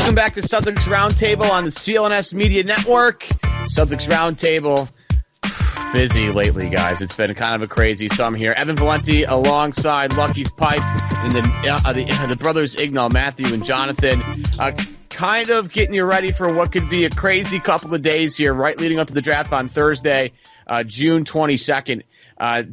Welcome back to Celtics Roundtable on the CLNS Media Network. Celtics Roundtable, busy lately, guys. It's been kind of a crazy summer here. Evan Valenti alongside Lucky's Pipe and the brothers Ignal, Matthew and Jonathan, kind of getting you ready for what could be a crazy couple of days here, right leading up to the draft on Thursday, June 22nd.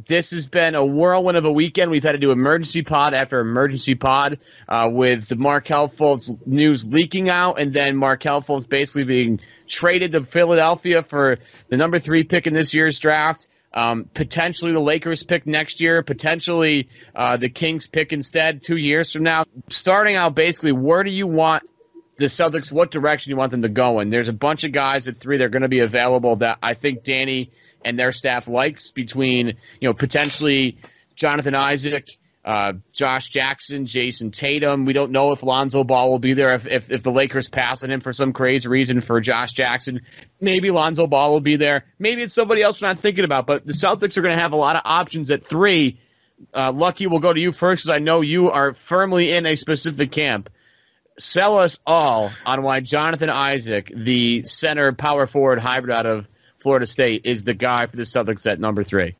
This has been a whirlwind of a weekend. We've had to do emergency pod after emergency pod with the Markelle Fultz news leaking out, and then Markelle Fultz basically being traded to Philadelphia for the number 3 pick in this year's draft. Potentially the Lakers pick next year, potentially the Kings pick instead 2 years from now. Starting out basically, where do you want the Celtics, what direction you want them to go in? There's a bunch of guys at 3 that are going to be available that I think Danny and their staff likes, between, potentially Jonathan Isaac, Josh Jackson, Jayson Tatum. We don't know if Lonzo Ball will be there. If the Lakers pass on him for some crazy reason for Josh Jackson, maybe Lonzo Ball will be there. Maybe it's somebody else we're not thinking about. But the Celtics are going to have a lot of options at 3. Lucky, we'll go to you first, because I know you are firmly in a specific camp. Sell us all on why Jonathan Isaac, the center power forward hybrid out of Florida State, is the guy for the Celtics at number 3.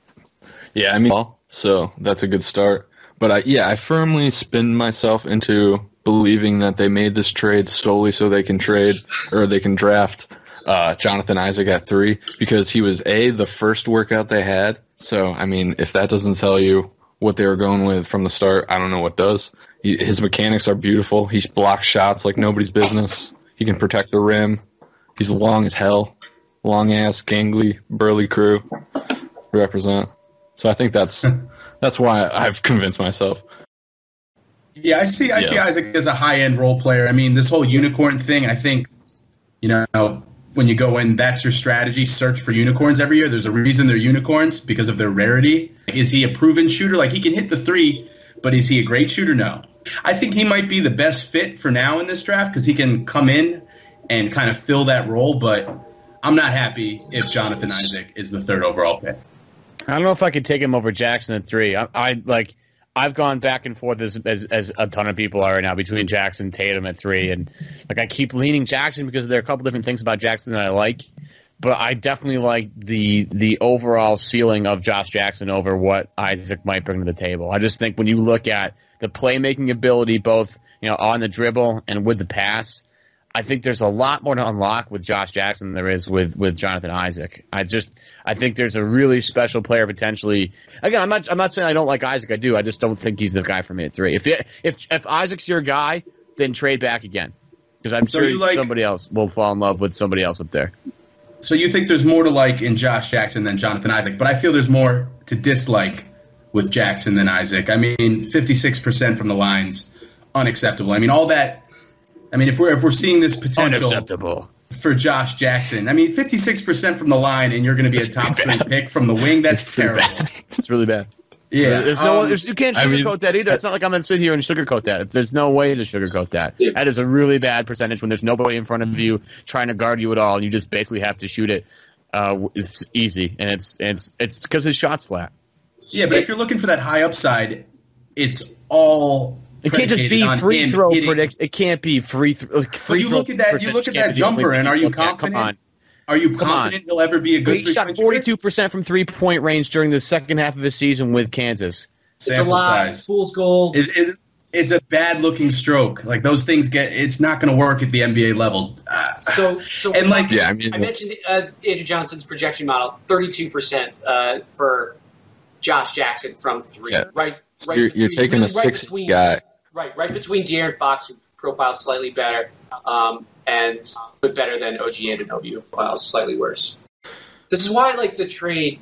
Yeah, so that's a good start. But I firmly spin myself into believing that they made this trade solely so they can draft Jonathan Isaac at 3, because he was the first workout they had. So, if that doesn't tell you what they were going with from the start, I don't know what does. His mechanics are beautiful. He blocks shots like nobody's business. He can protect the rim. He's long as hell. Long-ass, gangly, burly crew represent. So I think that's why I've convinced myself. Yeah, I see Isaac as a high-end role player. This whole unicorn thing, I think, when you go in, that's your strategy, search for unicorns every year. There's a reason they're unicorns, because of their rarity. Is he a proven shooter? He can hit the 3, but is he a great shooter? No. I think he might be the best fit for now in this draft, because he can come in and kind of fill that role, but I'm not happy if Jonathan Isaac is the 3rd overall pick. I don't know if I could take him over Jackson at 3. I've gone back and forth as a ton of people are right now between Jackson and Tatum at 3, and I keep leaning Jackson because there are a couple different things about Jackson that I like, but I definitely like the overall ceiling of Josh Jackson over what Isaac might bring to the table. I just think when you look at the playmaking ability, both on the dribble and with the pass, I think there's a lot more to unlock with Josh Jackson than there is with Jonathan Isaac. I think there's a really special player potentially. Again, I'm not saying I don't like Isaac. I do. I just don't think he's the guy for me at 3. If Isaac's your guy, then trade back again, because I'm sure somebody else will fall in love with somebody else up there. So you think there's more to like in Josh Jackson than Jonathan Isaac, but I feel there's more to dislike with Jackson than Isaac. 56% from the line's unacceptable. All that. If we're seeing this potential for Josh Jackson, 56% from the line, and you're going to be a top 3 pick from the wing. That's terrible. It's really bad. Yeah, you can't sugarcoat that either. It's not like I'm going to sit here and sugarcoat that. There's no way to sugarcoat that. Yeah. That is a really bad percentage when there's nobody in front of you trying to guard you at all, and you just basically have to shoot it. It's easy, and it's because his shot's flat. Yeah, but if you're looking for that high upside, it's all. It can't just be free throw predict. It can't be free throw. You look at that jumper, and are you confident? Come on. Are you confident he'll ever be a good? He shot 42% from 3-point range during the second half of his season with Kansas. It's a lot. Fool's gold. It's a bad looking stroke. Those things it's not going to work at the NBA level. I mentioned Andrew Johnson's projection model, 32% for Josh Jackson from 3. Yeah. Right. You're taking a 6 guy. Right between De'Aaron Fox, who profiles slightly better, and but better than OG Anunoby, who profiles slightly worse. This is why the trade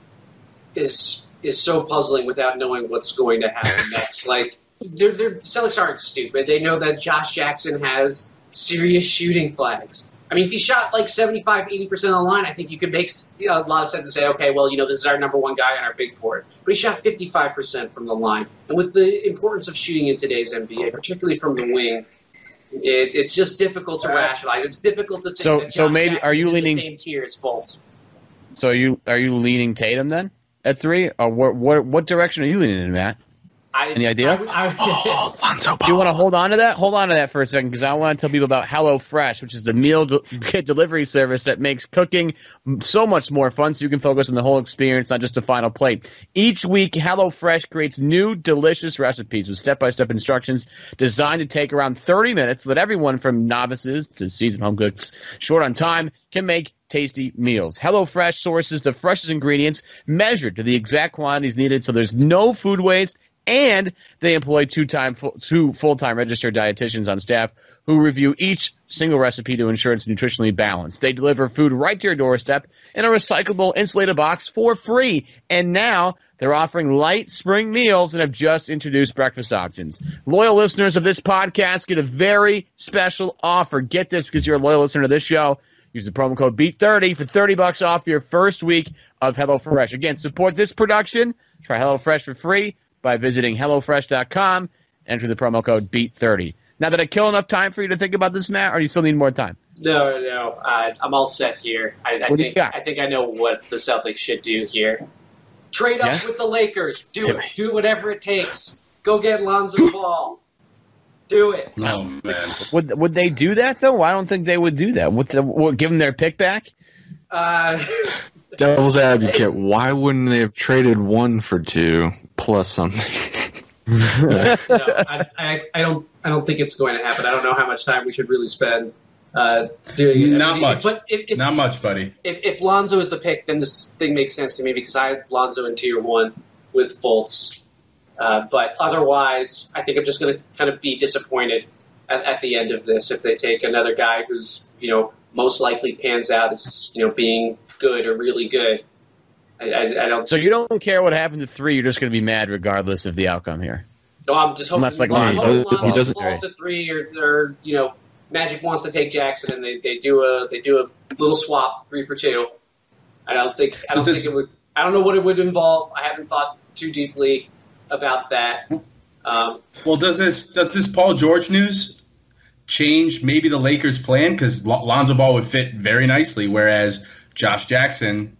is so puzzling without knowing what's going to happen next. The Celtics aren't stupid. They know that Josh Jackson has serious shooting flags. If he shot 75, 80% of the line, I think you could make a lot of sense to say, okay, well, this is our number 1 guy on our big board. But he shot 55% from the line. And with the importance of shooting in today's NBA, particularly from the wing, it's just difficult to rationalize. It's difficult to think that Josh maybe are you leaning in the same tier as Fultz. So are you leaning Tatum then at 3? Or what direction are you leaning in, Matt? Any idea? Lonzo Ball. Do you want to hold on to that? Hold on to that for a second, because I want to tell people about HelloFresh, which is the meal kit delivery service that makes cooking so much more fun, so you can focus on the whole experience, not just the final plate. Each week, HelloFresh creates new delicious recipes with step-by-step instructions designed to take around 30 minutes so that everyone from novices to seasoned home cooks short on time can make tasty meals. HelloFresh sources the freshest ingredients measured to the exact quantities needed, so there's no food waste. And they employ two full-time registered dietitians on staff who review each single recipe to ensure it's nutritionally balanced. They deliver food right to your doorstep in a recyclable, insulated box for free. And now they're offering light spring meals and have just introduced breakfast options. Loyal listeners of this podcast get a very special offer. Get this, because you're a loyal listener to this show. Use the promo code BEAT30 for $30 off your first week of HelloFresh. Again, support this production. Try HelloFresh for free by visiting HelloFresh.com. Enter the promo code BEAT30. Now, did I kill enough time for you to think about this, Matt, or do you still need more time? No. I'm all set here. I think I know what the Celtics should do here. Trade up with the Lakers. Do it. Do whatever it takes. Go get Lonzo Ball. Do it. Oh, man. Would they do that, though? I don't think they would do that. Would give them their pick back? Devil's advocate, why wouldn't they have traded 1 for 2 plus something? I don't think it's going to happen. I don't know how much time we should really spend doing it. Not much. But not much, buddy. If Lonzo is the pick, then this thing makes sense to me, because I had Lonzo in tier 1 with Fultz. But otherwise, I think I'm just going to kind of be disappointed at the end of this if they take another guy who's, most likely pans out as, being good or really good. I don't. So you don't care what happens to 3. You're just going to be mad regardless of the outcome here. No, I'm just hoping he doesn't falls to 3, or Magic wants to take Jackson, and they do a little swap 3 for 2. I don't think it would. I don't know what it would involve. I haven't thought too deeply about that. Well, does this Paul George news change maybe the Lakers' plan? Because Lonzo Ball would fit very nicely, whereas Josh Jackson,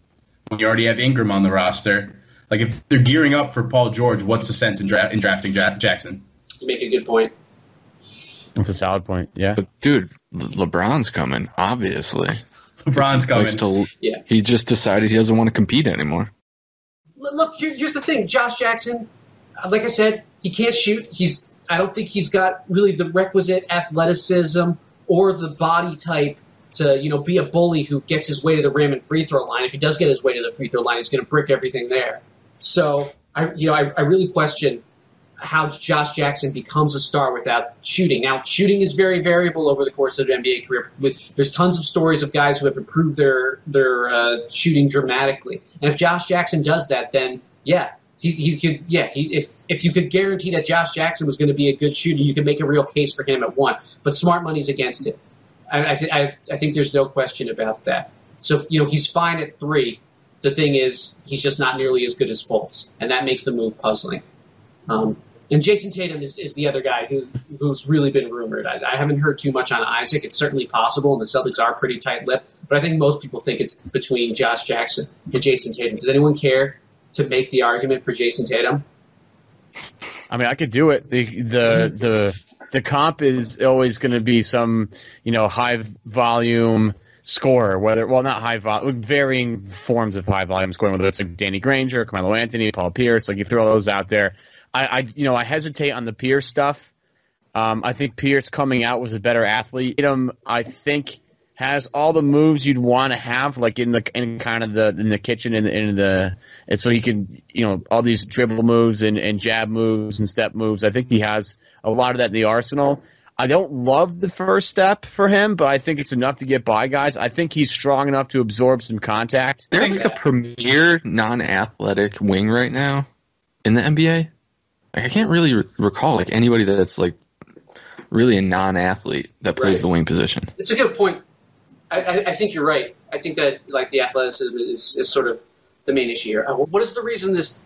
when you already have Ingram on the roster, like if they're gearing up for Paul George, what's the sense in drafting Jackson? You make a good point. That's a solid point, yeah. But, dude, LeBron's coming, obviously. LeBron's coming. He just decided he doesn't want to compete anymore. Look, here's the thing. Josh Jackson, like I said, he can't shoot. I don't think he's got really the requisite athleticism or the body type to, be a bully who gets his way to the rim and free throw line. If he does get his way to the free throw line, he's going to brick everything there. So I really question how Josh Jackson becomes a star without shooting. Now, shooting is very variable over the course of an NBA career. There's tons of stories of guys who have improved their shooting dramatically. And if Josh Jackson does that, then he could. If you could guarantee that Josh Jackson was going to be a good shooter, you could make a real case for him at 1. But smart money's against it. I think there's no question about that. So he's fine at 3. The thing is, he's just not nearly as good as Fultz, and that makes the move puzzling. And Jayson Tatum is the other guy who's really been rumored. I haven't heard too much on Isaac. It's certainly possible, and the Celtics are pretty tight-lipped. But I think most people think it's between Josh Jackson and Jayson Tatum. Does anyone care to make the argument for Jayson Tatum? I mean, I could do it. The comp is always going to be some, high volume scorer, not high volume, varying forms of high volume scoring, whether it's like Danny Granger, Carmelo Anthony, Paul Pierce. Like you throw those out there. I hesitate on the Pierce stuff. I think Pierce coming out was a better athlete. Tatum, I think, has all the moves you'd want to have, like in the kitchen, and so he can, all these dribble moves and jab moves and step moves. I think he has a lot of that in the arsenal. I don't love the first step for him, but I think it's enough to get by guys. I think he's strong enough to absorb some contact. They're like a premier non-athletic wing right now in the NBA. I can't really recall anybody that's really a non-athlete that plays the wing position. It's a good point. I think you're right. I think that the athleticism is sort of the main issue here. What is the reason this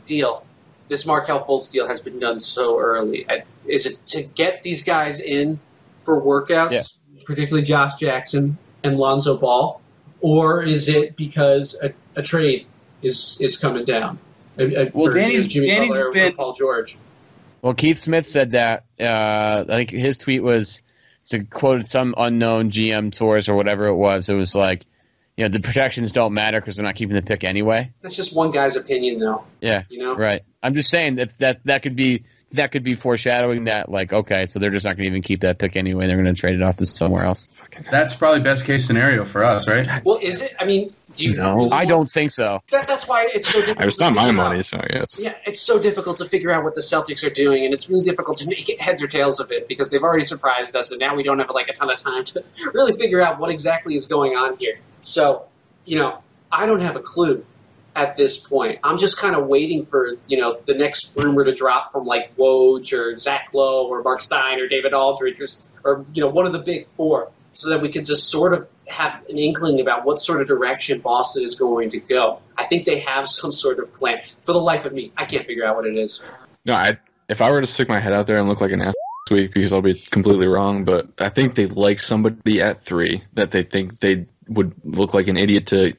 Markelle Fultz deal has been done so early? Is it to get these guys in for workouts, particularly Josh Jackson and Lonzo Ball, or is it because a trade is coming down? Danny's Jimmy been Butler or Paul George. Well, Keith Smith said that. I think his tweet was to quoted some unknown GM source or whatever it was. It was like, the protections don't matter because they're not keeping the pick anyway. That's just one guy's opinion, though. Yeah, right. I'm just saying that could be foreshadowing that, like, okay, so they're just not going to even keep that pick anyway. They're going to trade it off to somewhere else. That's probably best case scenario for us, right? Well, is it? I mean, do you know? I don't think so. That's why it's so difficult. It's not my money, so I guess. Yeah, it's so difficult to figure out what the Celtics are doing, and it's really difficult to make it heads or tails of it because they've already surprised us, and now we don't have a ton of time to really figure out what exactly is going on here. So, I don't have a clue at this point. I'm just kind of waiting for, the next rumor to drop from like Woj or Zach Lowe or Mark Stein or David Aldridge or one of the big four so that we could just sort of have an inkling about what sort of direction Boston is going to go. I think they have some sort of plan. For the life of me, I can't figure out what it is. No, if I were to stick my head out there and look like an ass this week, because I'll be completely wrong, but I think they like somebody at 3 that they think they would look like an idiot to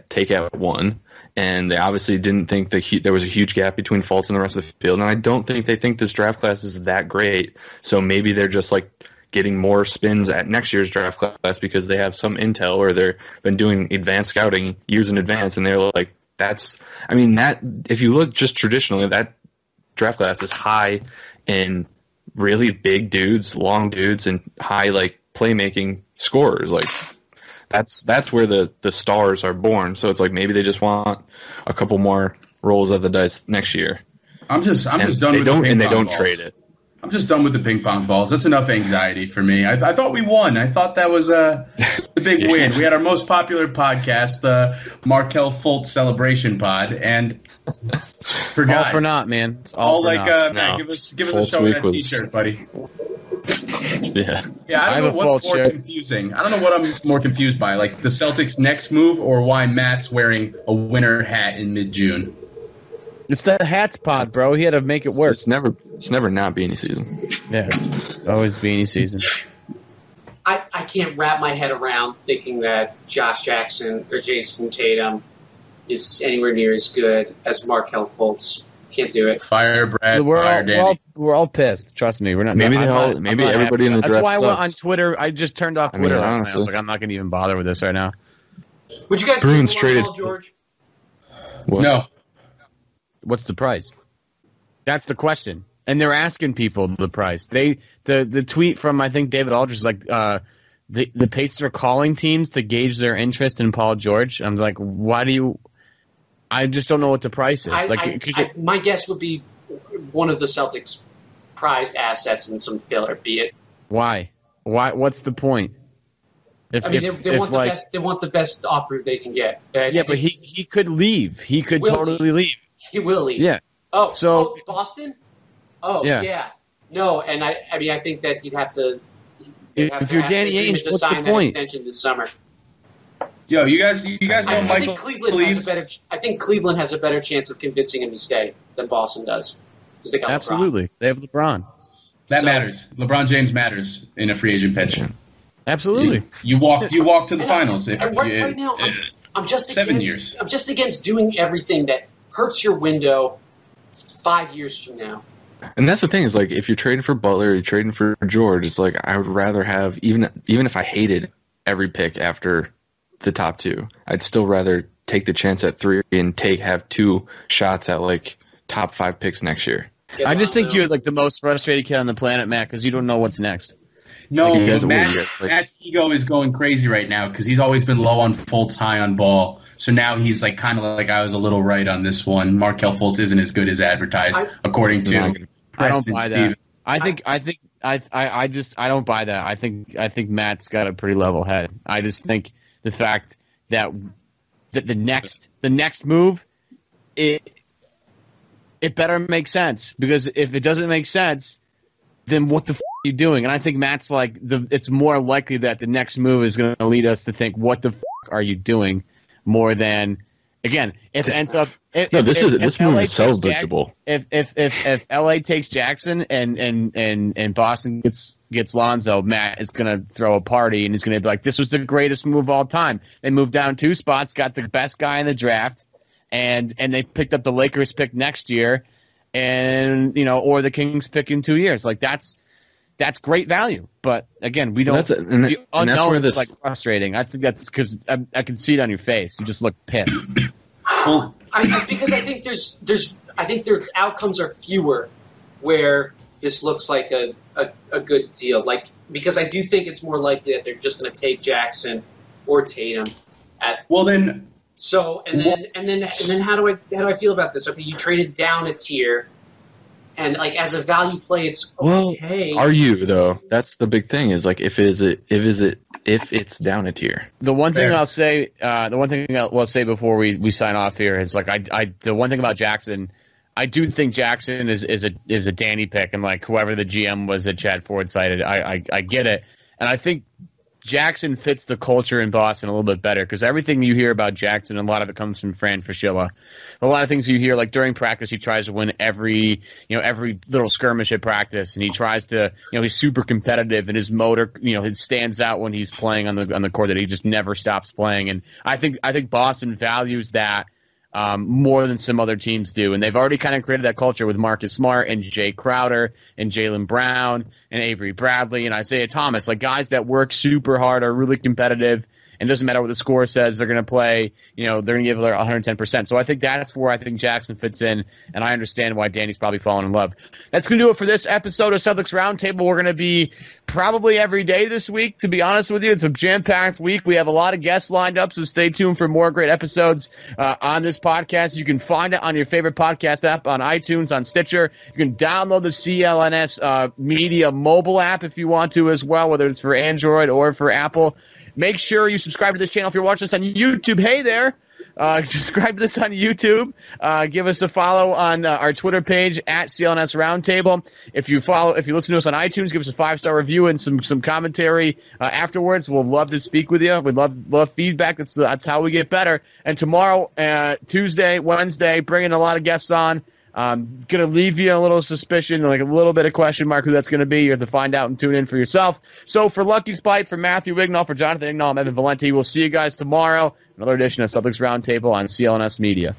take at 1. And they obviously didn't think there was a huge gap between Fultz and the rest of the field. And I don't think they think this draft class is that great. So maybe they're just like getting more spins at next year's draft class because they have some intel or they've been doing advanced scouting years in advance. And they're like, if you look just traditionally, that draft class is high in really big dudes, long dudes, and high like playmaking scorers. Like, that's where the stars are born. So it's like maybe they just want a couple more rolls of the dice next year. I'm just done with the ping pong balls. And they don't trade it. I'm just done with the ping pong balls. That's enough anxiety for me. I thought we won. I thought that was the big win. We had our most popular podcast, the Markelle Fultz Celebration Pod, and forgot. All for naught, man. It's all for like, naught. man, give us a show of that T-shirt, buddy. Yeah. I don't know what's more confusing. I don't know what I'm more confused by, like the Celtics' next move or why Matt's wearing a winter hat in mid-June. It's the hats pod, bro. He had to make it work. It's never not beanie season. Yeah, it's always beanie season. I can't wrap my head around thinking that Josh Jackson or Jayson Tatum is anywhere near as good as Markelle Fultz. Can't do it. Fire Brad. Danny. We're all pissed. Trust me. We're not. Maybe everybody in the draft. That's why I went sucks. on Twitter. I just turned off Twitter last night. I was like, I'm not going to even bother with this right now. Would you guys Bruins traded George? What? No. What's the price? That's the question. And they're asking people the price. The tweet from, I think, David Aldridge is like, the Pacers are calling teams to gauge their interest in Paul George. I'm like, why do you – I just don't know what the price is. My guess would be one of the Celtics' prized assets and some filler, be it. Why? What's the point? They want the best offer they can get. But he could leave. He could totally leave. He will leave. Yeah. Boston? Oh, yeah. No, and I think that he'd have to. If you're Danny Ainge, what's the point? That extension this summer. Yo, you guys know Michael. I think Cleveland has a better chance of convincing him to stay than Boston does. Because they got Absolutely, LeBron. They have LeBron. That matters. LeBron James matters in a free agent pitch. Absolutely. You walk to the finals. Right now, I'm just 7 years. I'm just against doing everything that hurts your window 5 years from now. And that's the thing is, like, if you're trading for Butler, you're trading for George, it's like I would rather have, even if I hated every pick after the top 2, I'd still rather take the chance at 3 and have 2 shots at, like, top 5 picks next year. I just think you're, like, the most frustrated kid on the planet, Matt, because you don't know what's next. No, Matt's ego is going crazy right now because he's always been low on Fultz, high on Ball. So now he's like kind of like I was a little right on this one. Markelle Fultz isn't as good as advertised, according to. I don't buy that. I don't buy that. I think Matt's got a pretty level head. I just think the fact that the next move it better make sense, because if it doesn't make sense, then what the are you doing? And I think Matt's like it's more likely that the next move is going to lead us to think, what the are you doing, more than, again, if it ends up. This move is salvageable. If LA takes Jackson and Boston gets Lonzo, Matt is going to throw a party and he's going to be like, this was the greatest move of all time. They moved down 2 spots, got the best guy in the draft, and they picked up the Lakers pick next year. and or the Kings pick in 2 years. Like that's great value. But again, we don't. And that's where this is like frustrating. I think that's because I can see it on your face. You just look pissed. Well, because I think I think their outcomes are fewer where this looks like a good deal. Like, because I do think it's more likely that they're just going to take Jackson or Tatum at. Well, then. So and then how do I feel about this? Okay, you traded down a tier, and like as a value play, it's okay. Well, are you though? That's the big thing. Is like if it's down a tier. The one thing I'll say, before we sign off here is like the one thing about Jackson, I do think Jackson is a Danny pick, and like whoever the GM was that Chad Ford cited, I get it, and I think Jackson fits the culture in Boston a little bit better because everything you hear about Jackson, a lot of it comes from Fran Fraschilla. A lot of things you hear, like during practice, he tries to win every little skirmish at practice, and he tries to, he's super competitive, and his motor, it stands out when he's playing on the court that he just never stops playing. And I think Boston values that more than some other teams do. And they've already kind of created that culture with Marcus Smart and Jay Crowder and Jaylen Brown and Avery Bradley and Isaiah Thomas, like guys that work super hard, are really competitive, and doesn't matter what the score says, they're going to play, they're going to give their 110%. So I think that's where I think Jackson fits in, and I understand why Danny's probably fallen in love. That's going to do it for this episode of Celtics Roundtable. We're going to be probably every day this week, to be honest with you. It's a jam-packed week. We have a lot of guests lined up, so stay tuned for more great episodes on this podcast. You can find it on your favorite podcast app, on iTunes, on Stitcher. You can download the CLNS Media mobile app if you want to as well, whether it's for Android or for Apple. Make sure you subscribe to this channel if you're watching this on YouTube. Hey there. Subscribe to this on YouTube. Give us a follow on our Twitter page at CLNS Roundtable. If you listen to us on iTunes, give us a 5-star review and some commentary afterwards. We'll love to speak with you. We'd love feedback. That's how we get better. And tomorrow, Tuesday, Wednesday, bringing a lot of guests on. Going to leave you a little suspicion, like a little bit of question mark who that's going to be. You have to find out and tune in for yourself. So for Lucky Spike, for Matthew Ignal, for Jonathan Ignal, I'm Evan Valenti. We'll see you guys tomorrow. Another edition of Celtics Roundtable on CLNS Media.